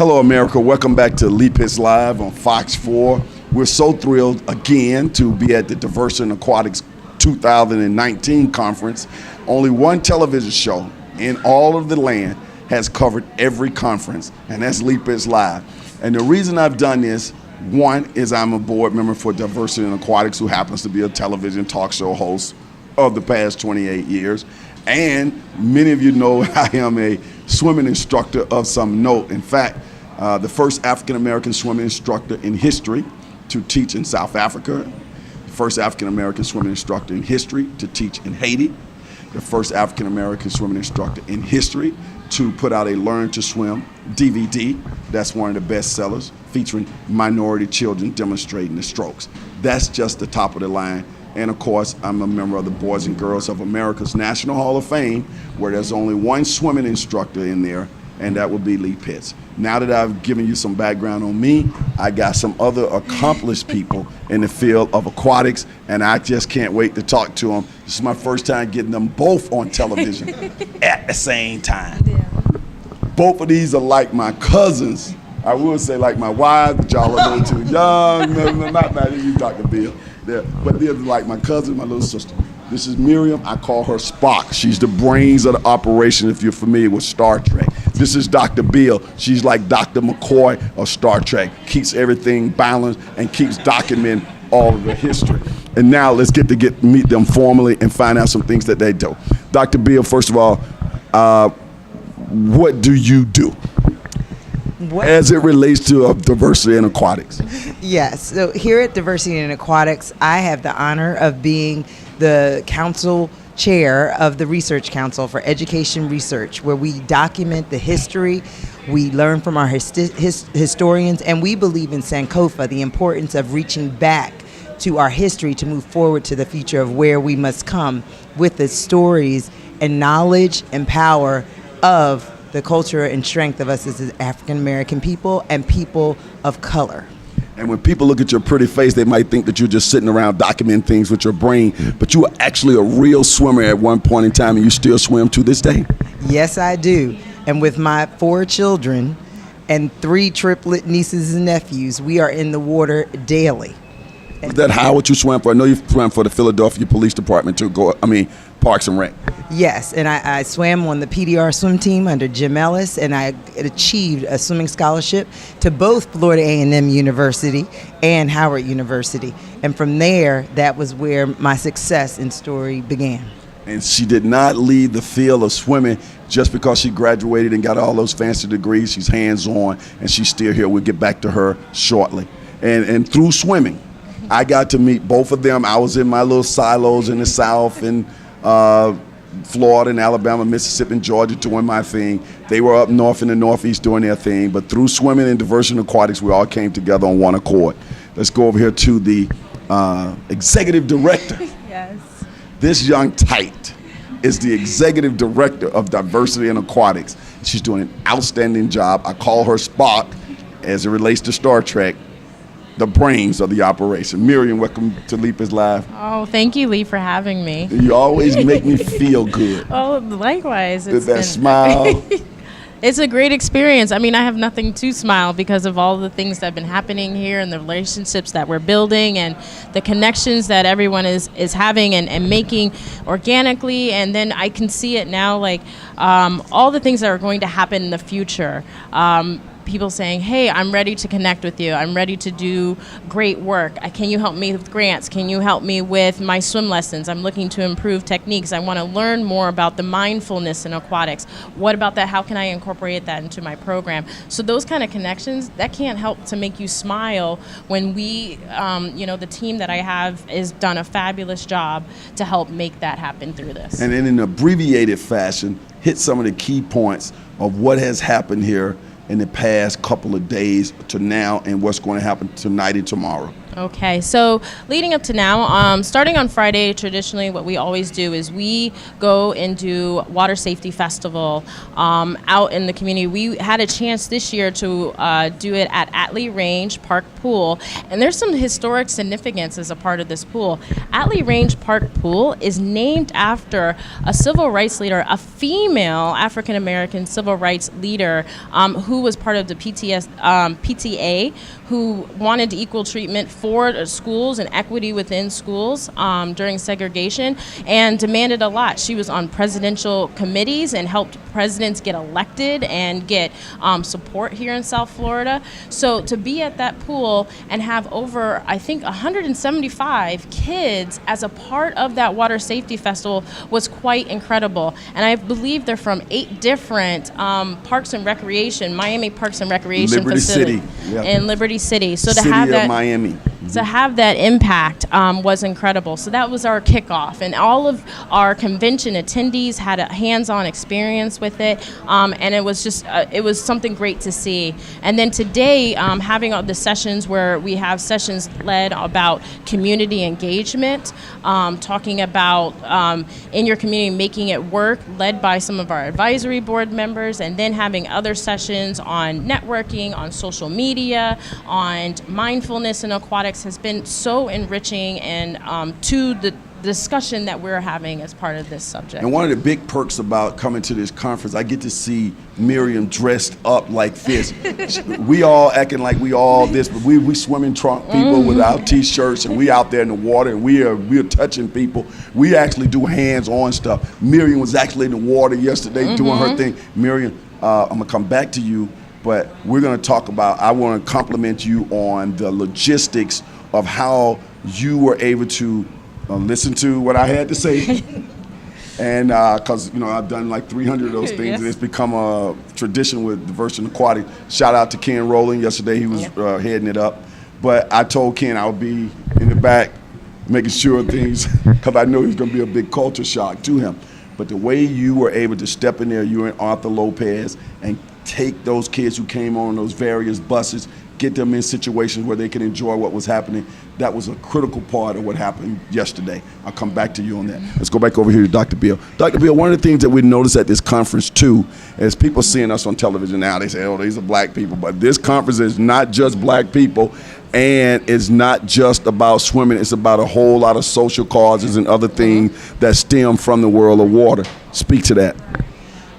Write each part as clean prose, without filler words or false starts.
Hello, America. Welcome back to Leap Hits Live on Fox 4. We're so thrilled again to be at the Diversity in Aquatics 2019 conference. Only one television show in all of the land has covered every conference, and that's Leap Hits Live. And the reason I've done this, one, is I'm a board member for Diversity in Aquatics, who happens to be a television talk show host of the past 28 years. And many of you know I am a swimming instructor of some note. In fact, the first African-American swimming instructor in history to teach in South Africa, the first African-American swimming instructor in history to teach in Haiti, the first African-American swimming instructor in history to put out a Learn to Swim DVD. That's one of the best sellers, featuring minority children demonstrating the strokes. That's just the top of the line. And of course, I'm a member of the Boys and Girls of America's National Hall of Fame, where there's only one swimming instructor in there, and that would be Lee Pitts. Now that I've given you some background on me, I got some other accomplished people in the field of aquatics, and I just can't wait to talk to them. This is my first time getting them both on television at the same time. Yeah. Both of these are like my cousins. I would say like my wife, but y'all are a little too young. No, not you, Dr. Bill. Yeah, but they're like my cousin, my little sister. This is Miriam. I call her Spock. She's the brains of the operation, if you're familiar with Star Trek. This is Dr. Bill. She's like Dr. McCoy of Star Trek. Keeps everything balanced and keeps documenting all of the history. And now let's get to meet them formally and find out some things that they do. Dr. Bill, first of all, what do you do? As it relates to diversity in aquatics? Yes, so here at Diversity in Aquatics, I have the honor of being the council chair of the Research Council for Education Research, where we document the history, we learn from our historians, and we believe in Sankofa, the importance of reaching back to our history to move forward to the future of where we must come with the stories and knowledge and power of the culture and strength of us as African American people and people of color. And when people look at your pretty face, they might think that you're just sitting around documenting things with your brain, but you were actually a real swimmer at one point in time, and you still swim to this day? Yes, I do. And with my 4 children and 3 triplet nieces and nephews, we are in the water daily. Is that how what you swam for? I know you swam for the Philadelphia Police Department too. Parks and Rec. Yes, and I swam on the PDR swim team under Jim Ellis, and I achieved a swimming scholarship to both Florida A&M University and Howard University. And from there, that was where my success in story began. And she did not leave the field of swimming just because she graduated and got all those fancy degrees. She's hands-on, and she's still here. We'll get back to her shortly. And through swimming, I got to meet both of them. I was in my little silos in the South and Florida and Alabama, Mississippi, and Georgia doing my thing. They were up north in the Northeast doing their thing. But through swimming and Diversity in Aquatics, we all came together on one accord. Let's go over here to the executive director. Yes. This young Tite is the executive director of Diversity in Aquatics. She's doing an outstanding job. I call her Spock, as it relates to Star Trek, the brains of the operation. Miriam, welcome to Leap Hits Live. Oh, thank you, Lee, for having me. You always make me feel good. Oh, likewise. With that smile. It's a great experience. I mean, I have nothing to smile because of all the things that have been happening here and the relationships that we're building and the connections that everyone is having and making organically. And then I can see it now, like all the things that are going to happen in the future. People saying, hey, I'm ready to connect with you. I'm ready to do great work. Can you help me with grants? Can you help me with my swim lessons? I'm looking to improve techniques. I want to learn more about the mindfulness in aquatics. What about that? How can I incorporate that into my program? So those kind of connections, that can't help to make you smile when we, the team that I have has done a fabulous job to help make that happen through this. And in an abbreviated fashion, hit some of the key points of what has happened here in the past couple of days to now and what's going to happen tonight and tomorrow. Okay, so leading up to now, starting on Friday, traditionally what we always do is we go and do Water Safety Festival out in the community. We had a chance this year to do it at Atlee Range Park Pool, and there's some historic significance as a part of this pool. Atlee Range Park Pool is named after a civil rights leader, a female African-American civil rights leader who was part of the PTA, who wanted equal treatment for schools and equity within schools during segregation, and demanded a lot. She was on presidential committees and helped presidents get elected and get support here in South Florida. So to be at that pool and have over, I think, 175 kids as a part of that Water Safety Festival was quite incredible. And I believe they're from 8 different parks and recreation, Miami Parks and Recreation Liberty facility City. in Liberty City. So to City have of that, Miami. to have that impact was incredible. So that was our kickoff, and all of our convention attendees had a hands-on experience with it, and it was just it was something great to see. And then today, having all the sessions where we have sessions led about community engagement, talking about in your community making it work, led by some of our advisory board members, and then having other sessions on networking, on social media, on mindfulness in aquatics has been so enriching and to the discussion that we're having as part of this subject. And one of the big perks about coming to this conference, I get to see Miriam dressed up like this. We all acting like we all this, but we swimming trunk people with our t-shirts, and we out there in the water, and we are touching people. We actually do hands-on stuff. Miriam was actually in the water yesterday doing her thing. Miriam, I'm gonna come back to you, but we're gonna talk about, I wanna compliment you on the logistics of how you were able to listen to what I had to say. And because I've done like 300 of those things, Yes. and it's become a tradition with Diversity and Aquatic. Shout out to Ken Rowland. Yesterday he was heading it up. But I told Ken I would be in the back making sure things, because I know he's going to be a big culture shock to him. But the way you were able to step in there, you and Arthur Lopez, and take those kids who came on those various buses, get them in situations where they can enjoy what was happening. That was a critical part of what happened yesterday. I'll come back to you on that. Let's go back over here to Dr. Bill. Dr. Bill, one of the things that we noticed at this conference too, is people seeing us on television now, they say, oh, these are black people. But this conference is not just black people, and it's not just about swimming. It's about a whole lot of social causes and other things that stem from the world of water. Speak to that.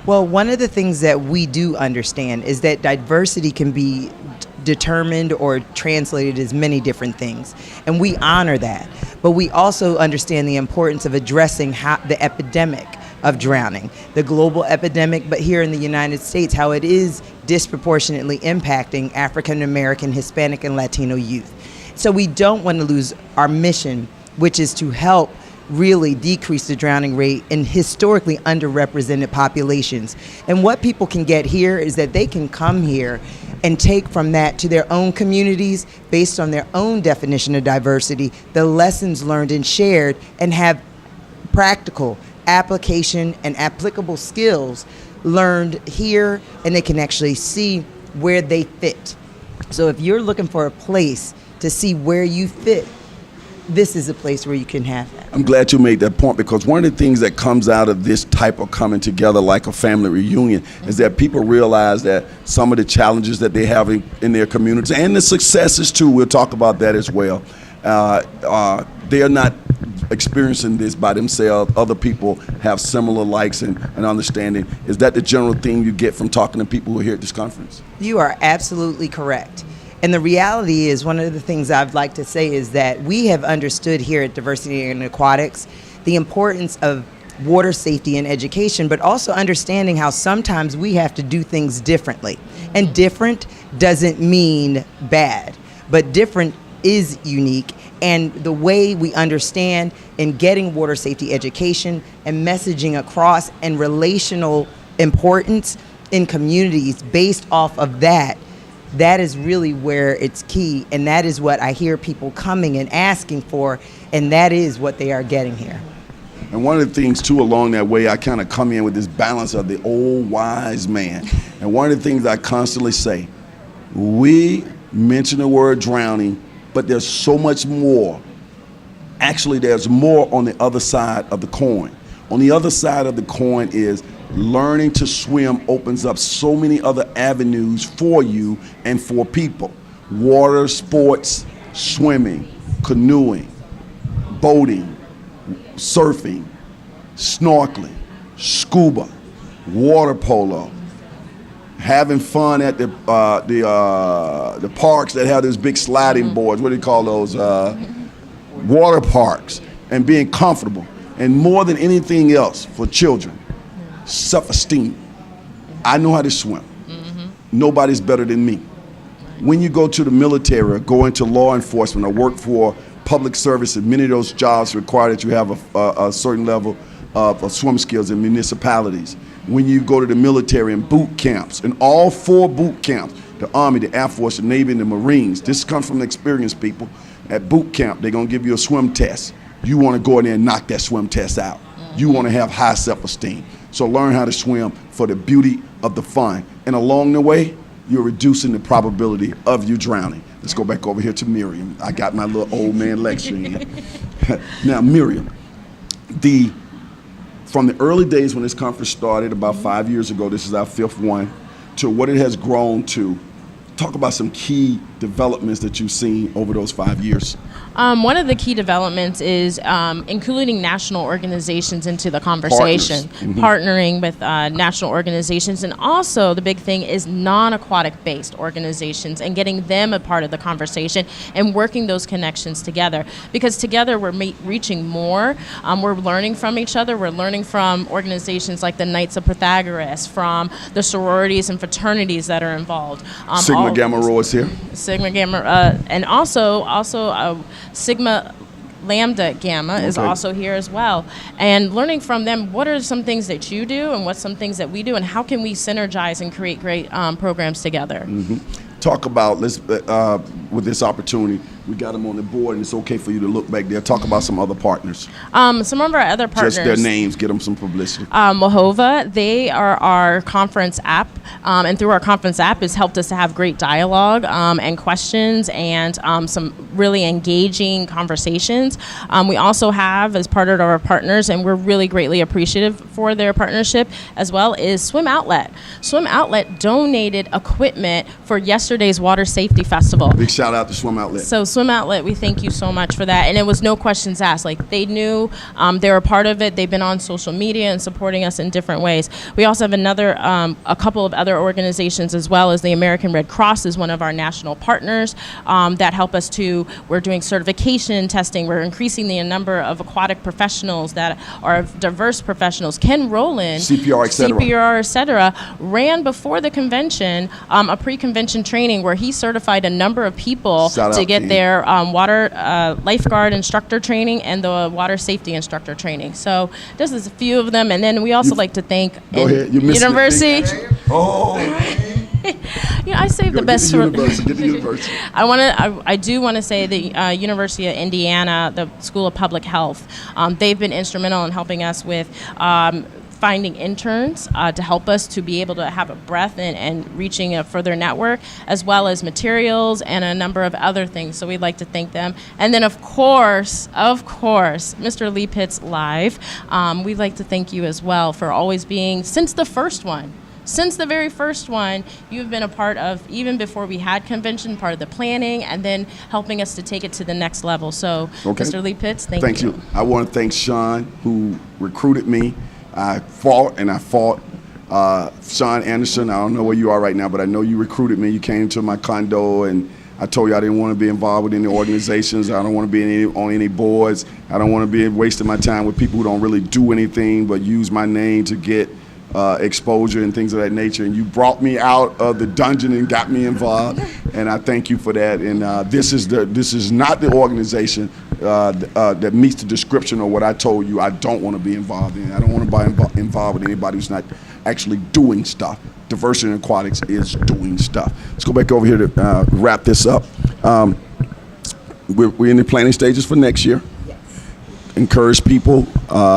Well, one of the things that we do understand is that diversity can be determined or translated as many different things, and we honor that. But we also understand the importance of addressing the epidemic of drowning, the global epidemic, but here in the United States, how it is disproportionately impacting African American, Hispanic, and Latino youth. So we don't want to lose our mission, which is to help really decrease the drowning rate in historically underrepresented populations. And what people can get here is that they can come here and take from that to their own communities based on their own definition of diversity, the lessons learned and shared, and have practical application and applicable skills learned here, and they can actually see where they fit. So if you're looking for a place to see where you fit, this is a place where you can have that. I'm glad you made that point, because one of the things that comes out of this type of coming together like a family reunion is that people realize that some of the challenges that they have in their communities, and the successes too, we'll talk about that as well, they are not experiencing this by themselves. Other people have similar likes and understanding. Is that the general theme you get from talking to people who are here at this conference? You are absolutely correct. And the reality is, one of the things I'd like to say is that we have understood here at Diversity in Aquatics the importance of water safety and education, but also understanding how sometimes we have to do things differently. And different doesn't mean bad, but different is unique. And the way we understand in getting water safety education and messaging across, and relational importance in communities based off of that, that is really where it's key, and that is what I hear people coming and asking for, and that is what they are getting here. And one of the things too along that way, I kind of come in with this balance of the old wise man. And one of the things I constantly say, we mention the word drowning, but but there's so much more. Actually, there's more on the other side of the coin. On the other side of the coin is learning to swim opens up so many other avenues for you and for people. Water sports, swimming, canoeing, boating, surfing, snorkeling, scuba, water polo, having fun at the parks that have those big sliding boards. What do you call those? Water parks, and being comfortable. And more than anything else for children, self-esteem. I know how to swim. Nobody's better than me. When you go to the military or go into law enforcement or work for public services, many of those jobs require that you have a certain level of swim skills in municipalities. When you go to the military and boot camps, and all 4 boot camps, the Army, the Air Force, the Navy, and the Marines, this comes from experienced people. At boot camp, they're gonna give you a swim test. You wanna go in there and knock that swim test out. You wanna have high self-esteem. So learn how to swim for the beauty of the fun. And along the way, you're reducing the probability of you drowning. Let's go back over here to Miriam. I got my little old man lecturing. Now, Miriam, from the early days when this conference started about 5 years ago, this is our 5th one, to what it has grown to, talk about some key developments that you've seen over those 5 years. One of the key developments is including national organizations into the conversation, partnering with national organizations, and also the big thing is non-aquatic based organizations and getting them a part of the conversation and working those connections together, because together we're reaching more. We're learning from each other. We're learning from organizations like the Knights of Pythagoras, from the sororities and fraternities that are involved. Sigma Gamma Rho is here. Sigma Gamma, and also Sigma Lambda Gamma is also here as well. And learning from them, what are some things that you do and what's some things that we do, and how can we synergize and create great programs together? Talk about, with this opportunity, we got them on the board, and it's okay for you to look back there. Talk about some other partners. Some of our other partners. Just their names, get them some publicity. Mahova, they are our conference app, and through our conference app has helped us to have great dialogue and questions and some really engaging conversations. We also have, as part of our partners, and we're really greatly appreciative for their partnership as well, is Swim Outlet. Swim Outlet donated equipment for yesterday's Water Safety Festival. Big shout out to Swim Outlet. So Swim Outlet, we thank you so much for that. And it was no questions asked. Like, they knew they were a part of it. They've been on social media and supporting us in different ways. We also have a couple of other organizations as well, as the American Red Cross is one of our national partners that help us we're doing certification testing. We're increasing the number of aquatic professionals that are diverse professionals. Ken Rowland, CPR, et cetera, ran before the convention a pre-convention training where he certified a number of people to get their water lifeguard instructor training and the water safety instructor training. So this is a few of them, and then we also like to thank University. I saved the best for university. I do want to say the University of Indiana, the School of Public Health. They've been instrumental in helping us with finding interns to help us to be able to have a breadth and reaching a further network, as well as materials and a number of other things. So we'd like to thank them. And then of course, Mr. Lee Pitts Live, we'd like to thank you as well for always being, since the very first one, you've been a part of, even before we had convention, part of the planning, and then helping us to take it to the next level. So Mr. Lee Pitts, thank you. I want to thank Sean, who recruited me. I fought. Sean Anderson, I don't know where you are right now, but I know you recruited me. You came to my condo, and I told you I didn't want to be involved with any organizations. I don't want to be on any boards. I don't want to be wasting my time with people who don't really do anything but use my name to get exposure and things of that nature. And you brought me out of the dungeon and got me involved, and I thank you for that. And this is not the organization that meets the description of what I told you I don't want to be involved in. I don't want to be involved with anybody who's not actually doing stuff. Diversity in Aquatics is doing stuff. Let's go back over here to wrap this up. We're in the planning stages for next year. Yes. Encourage people.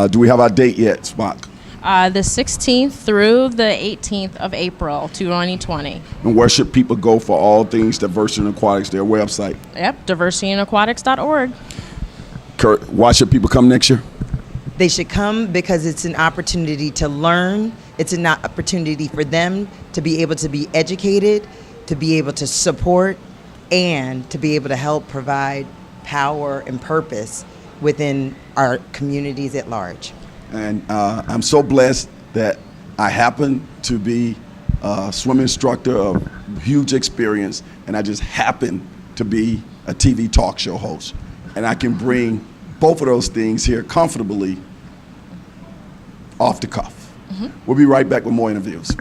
Do we have our date yet, Spock? The 16th through the 18th of April 2020. And where should people go for all things Diversity in Aquatics, their website? Yep, diversityaquatics.org. Kurt, why should people come next year? They should come because it's an opportunity to learn. It's an opportunity for them to be able to be educated, to be able to support, and to be able to help provide power and purpose within our communities at large. And I'm so blessed that I happen to be a swim instructor of huge experience, and I just happen to be a TV talk show host. And I can bring both of those things here comfortably off the cuff. We'll be right back with more interviews.